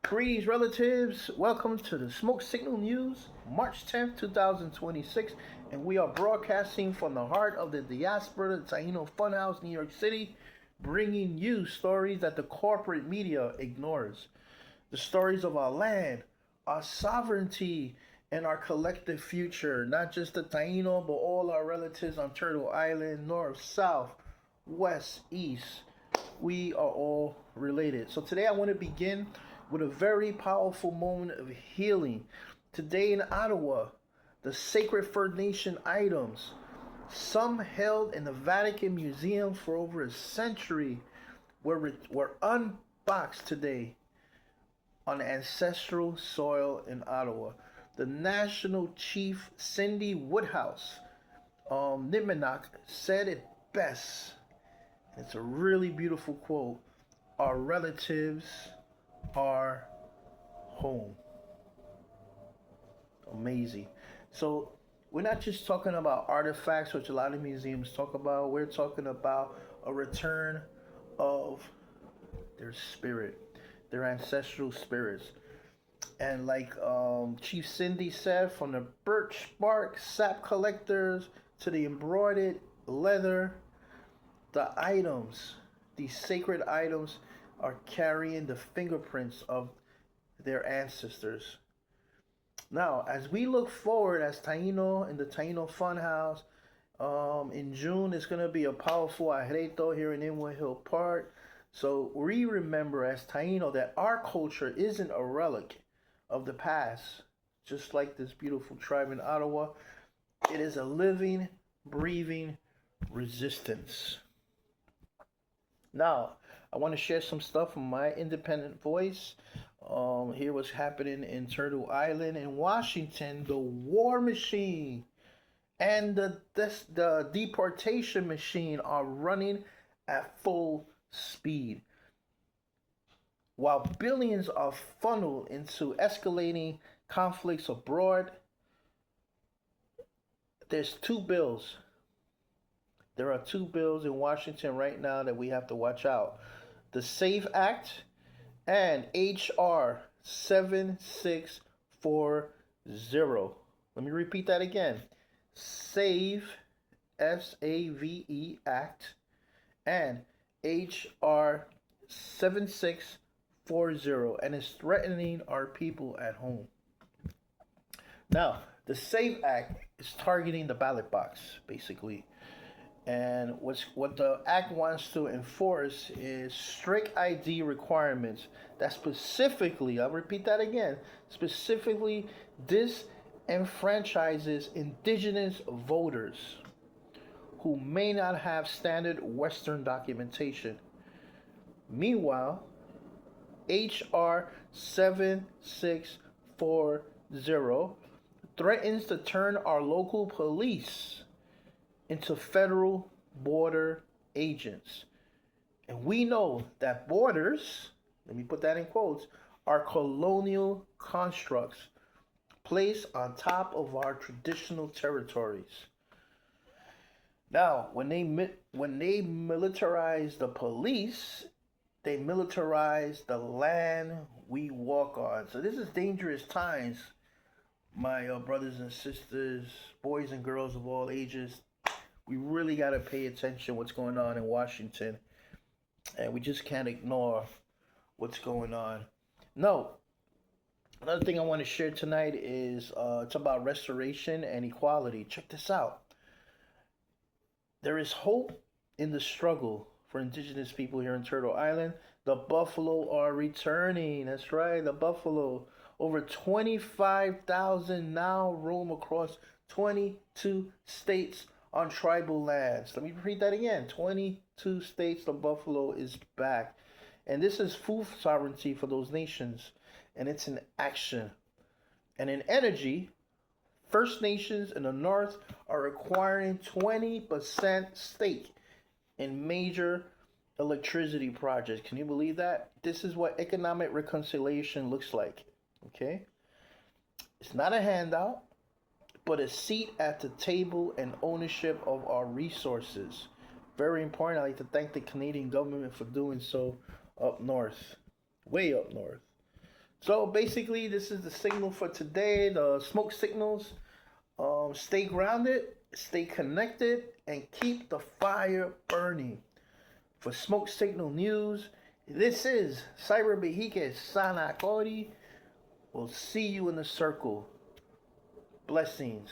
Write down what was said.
Greetings, relatives. Welcome to the Smoke Signal News, March 10th, 2026. And we are broadcasting from the heart of the diaspora, the tAiNoFuNhOuSe, New York City, bringing you stories that the corporate media ignores. The stories of our land, our sovereignty, and our collective future. Not just the Taino, but all our relatives on Turtle Island, north, south, west, east. We are all related. So today I want to begin with a very powerful moment of healing. Today in Ottawa, the sacred First Nation items, some held in the Vatican Museum for over a century, were unboxed today on ancestral soil in Ottawa. The National Chief Cindy Woodhouse Niminak said it best. It's a really beautiful quote. Our relatives are home. Amazing. So we're not just talking about artifacts, which a lot of museums talk about. We're talking about a return of their spirit, their ancestral spirits. And like Chief Cindy said, from the birch bark sap collectors to the embroidered leather, the items, these sacred items, are carrying the fingerprints of their ancestors. Now, as we look forward as Taino in the tAiNoFuNhOuSe, in June it's going to be a powerful Arreto here in Inwood Hill Park. So we remember as Taino that our culture isn't a relic of the past, just like this beautiful tribe in Ottawa. It is a living, breathing resistance. Now, I want to share some stuff from my independent voice. Here what's happening in Turtle Island in Washington. The war machine and the deportation machine are running at full speed. While billions are funneled into escalating conflicts abroad, there's two bills. There are two bills in Washington right now that we have to watch out. The SAVE Act and HR 7640. Let me repeat that again. SAVE, SAVE Act, and HR 7640, and it's threatening our people at home. Now, the SAVE Act is targeting the ballot box, basically. And what the act wants to enforce is strict ID requirements that specifically, I'll repeat that again, specifically disenfranchises indigenous voters who may not have standard Western documentation. Meanwhile, HR 7640 threatens to turn our local police into federal border agents. And we know that borders, let me put that in quotes, are colonial constructs placed on top of our traditional territories. Now, when they militarize the police, they militarize the land we walk on. So this is dangerous times, my brothers and sisters, boys and girls of all ages. We really got to pay attention what's going on in Washington, and we just can't ignore what's going on. No, another thing I want to share tonight is it's about restoration and equality. Check this out. There is hope in the struggle for indigenous people here in Turtle Island. The buffalo are returning. That's right, the buffalo. Over 25,000 now roam across 22 states on tribal lands. Let me repeat that again. 22 states, the buffalo is back. And this is food sovereignty for those nations. And it's in action. And in energy, First Nations in the North are acquiring 20% stake in major electricity projects. Can you believe that? This is what economic reconciliation looks like. Okay? It's not a handout, but a seat at the table and ownership of our resources. Very important. I'd like to thank the Canadian government for doing so up north, way up north. So basically, this is the signal for today. The smoke signals. Stay grounded, stay connected, and keep the fire burning. For Smoke Signal News, this is Cyber Behike Sana Cody. We'll see you in the circle. Blessings.